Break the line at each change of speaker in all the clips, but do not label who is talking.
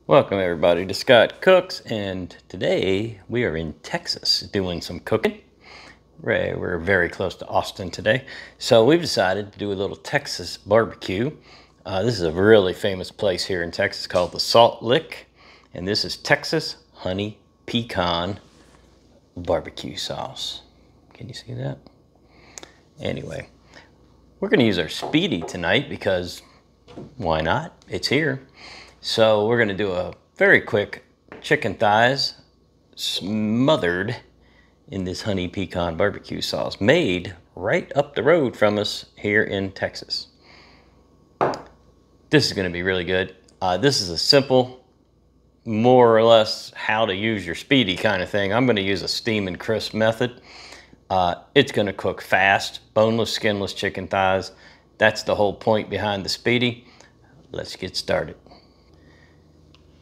Welcome everybody to Scott Cooks, and today we are in Texas doing some cooking. We're very close to Austin today, so we've decided to do a little Texas barbecue. This is a really famous place here in Texas called the Salt Lick, and this is Texas Honey Pecan barbecue sauce. Can you see that? Anyway, we're going to use our Speedy tonight because why not? It's here. So we're going to do a very quick chicken thighs smothered in this honey pecan barbecue sauce made right up the road from us here in Texas. This is going to be really good. This is a simple, more or less how to use your Speedy kind of thing. I'm going to use a steam and crisp method. It's going to cook fast, boneless, skinless chicken thighs. That's the whole point behind the Speedy. Let's get started.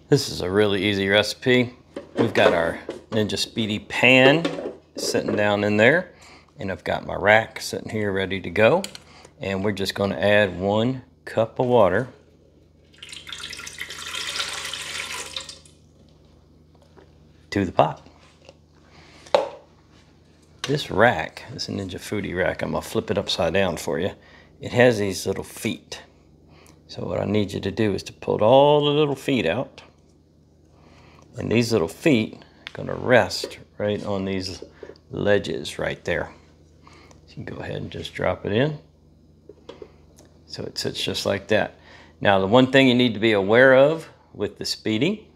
This is a really easy recipe. We've got our Ninja Speedy pan sitting down in there, and I've got my rack sitting here ready to go. And we're just going to add 1 cup of water to the pot. This rack, this Ninja Foodie rack, I'm going to flip it upside down for you. It has these little feet. So what I need you to do is to pull all the little feet out. And these little feet are going to rest right on these ledges right there. So you can go ahead and just drop it in. So it sits just like that. Now the one thing you need to be aware of with the Speedy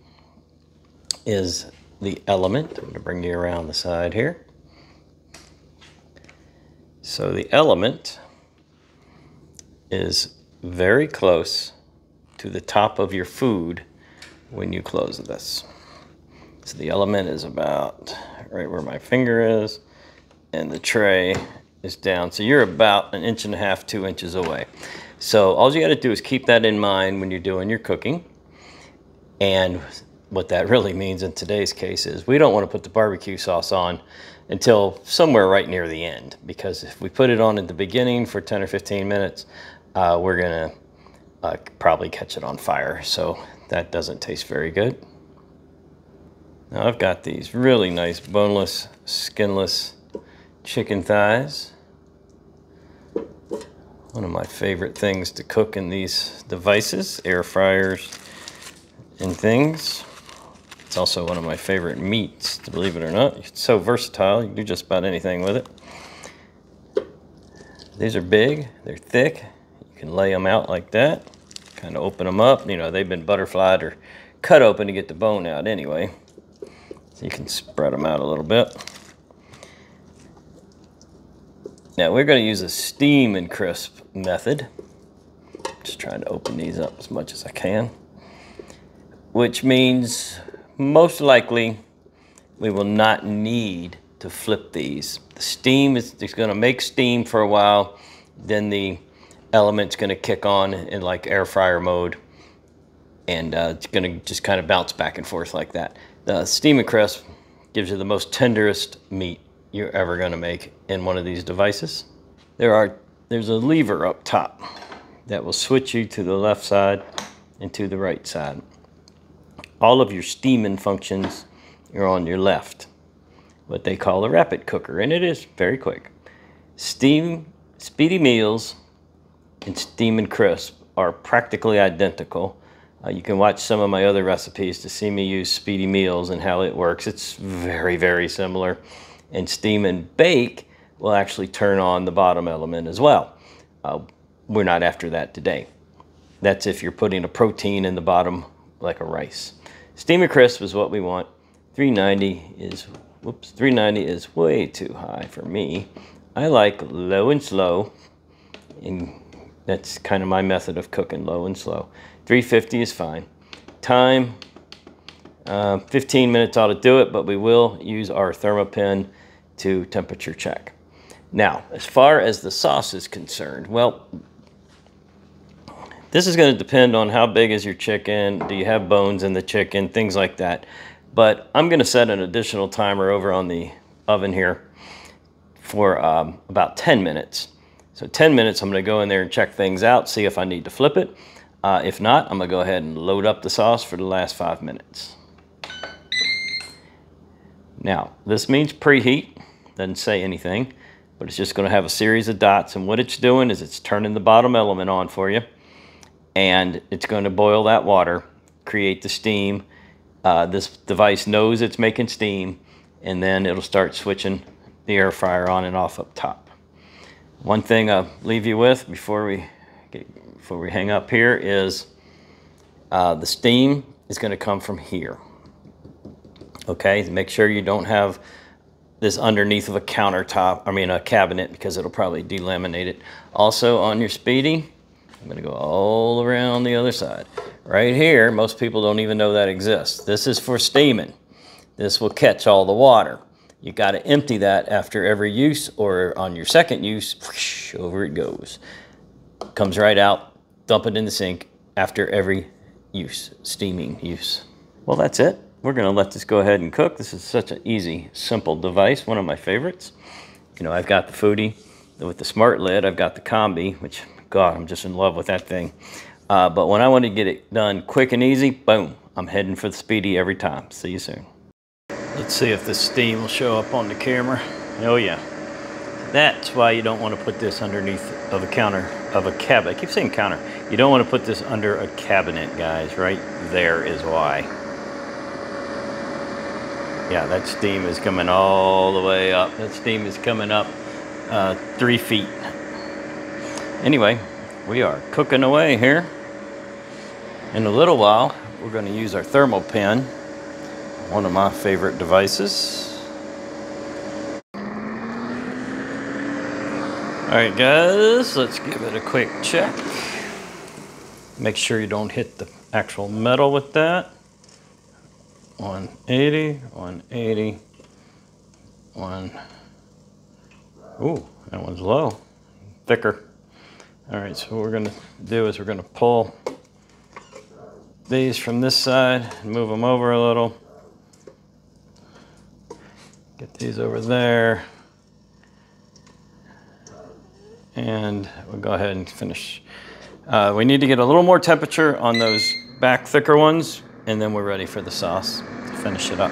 is the element. I'm going to bring you around the side here. So the element is very close to the top of your food when you close this. So the element is about right where my finger is, and the tray is down. So you're about 1.5 inches, 2 inches away. So all you got to do is keep that in mind when you're doing your cooking. And what that really means in today's case is we don't want to put the barbecue sauce on until somewhere right near the end, because if we put it on at the beginning for 10 or 15 minutes, we're going to probably catch it on fire. So that doesn't taste very good. Now I've got these really nice boneless, skinless chicken thighs. One of my favorite things to cook in these devices, air fryers and things. It's also one of my favorite meats, to believe it or not. It's so versatile, you can do just about anything with it. These are big, they're thick. You can lay them out like that, kind of open them up. You know, they've been butterflied or cut open to get the bone out anyway. So you can spread them out a little bit. Now we're going to use a steam and crisp method. Just trying to open these up as much as I can. Which means most likely we will not need to flip these. The steam is going to make steam for a while, then the element's going to kick on in like air fryer mode, and it's going to just kind of bounce back and forth like that. The steam and crisp gives you the most tenderest meat you're ever going to make in one of these devices. There's a lever up top that will switch you to the left side and to the right side. All of your steaming functions are on your left, what they call a rapid cooker, and it is very quick. Speedy meals and steam and crisp are practically identical. You can watch some of my other recipes to see me use Speedy meals and how it works. It's very, very similar. And steam and bake will actually turn on the bottom element as well. We're not after that today. That's if you're putting a protein in the bottom like a rice. Steam and crisp is what we want. 390 is way too high for me. I like low and slow, and that's kind of my method of cooking, low and slow. 350 is fine. Time, 15 minutes ought to do it, but we will use our Thermopin to temperature check. Now, as far as the sauce is concerned, well, this is going to depend on how big is your chicken, do you have bones in the chicken, things like that. But I'm going to set an additional timer over on the oven here for about 10 minutes. So 10 minutes, I'm going to go in there and check things out, see if I need to flip it. If not, I'm gonna go ahead and load up the sauce for the last 5 minutes. Now, this means preheat, doesn't say anything, but it's just gonna have a series of dots, and what it's doing is it's turning the bottom element on for you, and it's gonna boil that water, create the steam. This device knows it's making steam, and then it'll start switching the air fryer on and off up top. One thing I'll leave you with before we hang up here is the steam is going to come from here. Okay, make sure you don't have this underneath of a countertop, a cabinet, because it'll probably delaminate it. Also on your Speedy, I'm going to go all around the other side. Right here, most people don't even know that exists. This is for steaming. This will catch all the water. You got to empty that after every use, or on your second use, whoosh, over it goes. Comes right out, dump it in the sink after every use, steaming use. Well, that's it. We're gonna let this go ahead and cook. This is such an easy, simple device, one of my favorites. You know, I've got the Foodie with the smart lid. I've got the Combi, which, God, I'm just in love with that thing. But when I want to get it done quick and easy, boom, I'm heading for the Speedy every time. See you soon. Let's see if the steam will show up on the camera. Oh yeah. That's why you don't want to put this underneath of a cabinet. I keep saying counter. You don't want to put this under a cabinet, guys. Right there is why. Yeah, that steam is coming all the way up. That steam is coming up 3 feet. Anyway, we are cooking away here. In a little while, we're going to use our thermal pan, one of my favorite devices. All right, guys, let's give it a quick check. Make sure you don't hit the actual metal with that. 180, 180, Ooh, that one's low, thicker. All right, so what we're gonna do is we're gonna pull these from this side and move them over a little. Get these over there. And we'll go ahead and finish. We need to get a little more temperature on those back thicker ones, and then we're ready for the sauce to finish it up.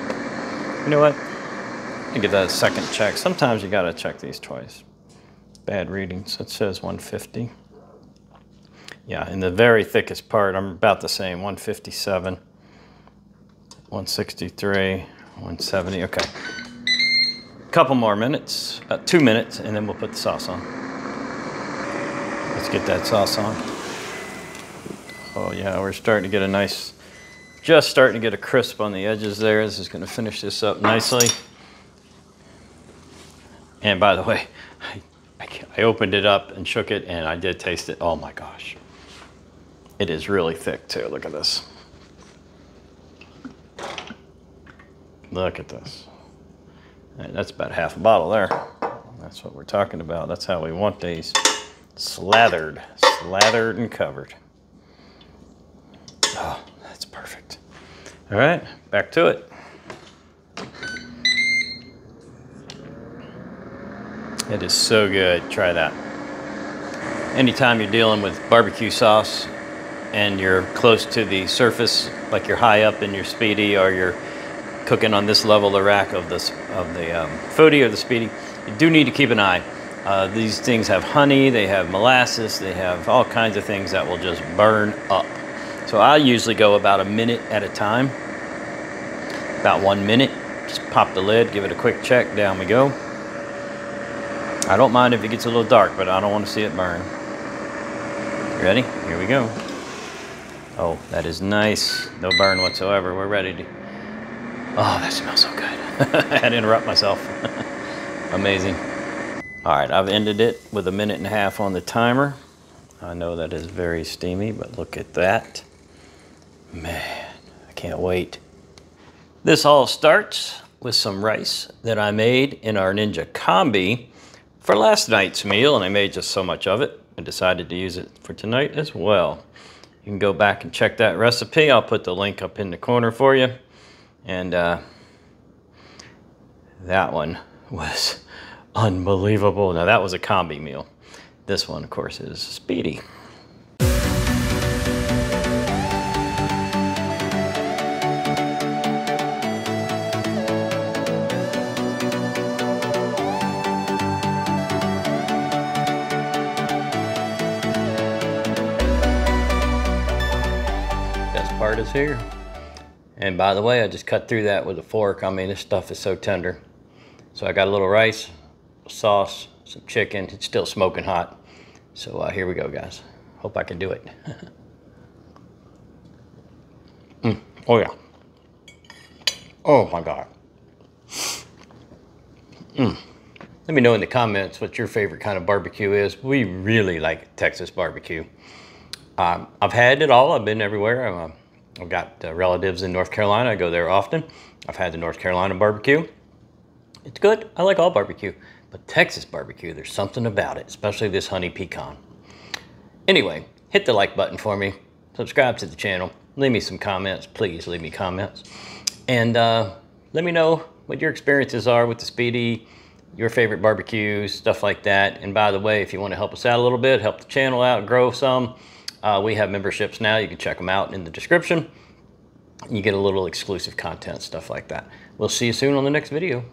You know what? I give that a second check. Sometimes you gotta check these twice. Bad readings. It says 150. Yeah, in the very thickest part, I'm about the same. 157, 163, 170. Okay. Couple more minutes, 2 minutes, and then we'll put the sauce on. Let's get that sauce on. Oh yeah, we're starting to get a nice, just starting to get a crisp on the edges there. This is gonna finish this up nicely. And by the way, I opened it up and shook it, and I did taste it. Oh my gosh. It is really thick too, look at this. Look at this. That's about half a bottle there. That's what we're talking about. That's how we want these. Slathered and covered. Oh, that's perfect. All right, back to it. It is so good, try that. Anytime you're dealing with barbecue sauce and you're close to the surface, like you're high up in your Speedy or you're cooking on this level of the rack of the Foodie or the Speedy, you do need to keep an eye. These things have honey, they have molasses, they have all kinds of things that will just burn up. So I usually go about a minute at a time. About 1 minute, just pop the lid, give it a quick check, down we go. I don't mind if it gets a little dark, but I don't want to see it burn. You ready? Here we go. Oh, that is nice. No burn whatsoever. We're ready to... Oh, that smells so good. I had to interrupt myself. Amazing. All right, I've ended it with 1.5 minutes on the timer. I know that is very steamy, but look at that. Man, I can't wait. This all starts with some rice that I made in our Ninja Combi for last night's meal, and I made just so much of it, I decided to use it for tonight as well. You can go back and check that recipe. I'll put the link up in the corner for you. And that one was unbelievable. Now that was a Combi meal. This one, of course, is Speedy. part is here. And by the way, I just cut through that with a fork. I mean, this stuff is so tender. So I got a little rice, sauce, some chicken. It's still smoking hot. So here we go, guys. Hope I can do it. Oh yeah. Oh my God. Let me know in the comments what your favorite kind of barbecue is. We really like Texas barbecue. I've had it all. I've been everywhere. I've got relatives in North Carolina. I go there often. I've had the North Carolina barbecue. It's good. I like all barbecue. But Texas barbecue, there's something about it, especially this honey pecan. Anyway, hit the like button for me. Subscribe to the channel. Leave me some comments. Please leave me comments. And let me know what your experiences are with the Speedy, your favorite barbecues, stuff like that. And by the way, if you want to help us out a little bit, help the channel out, grow some, we have memberships now. You can check them out in the description. You get a little exclusive content, stuff like that. We'll see you soon on the next video.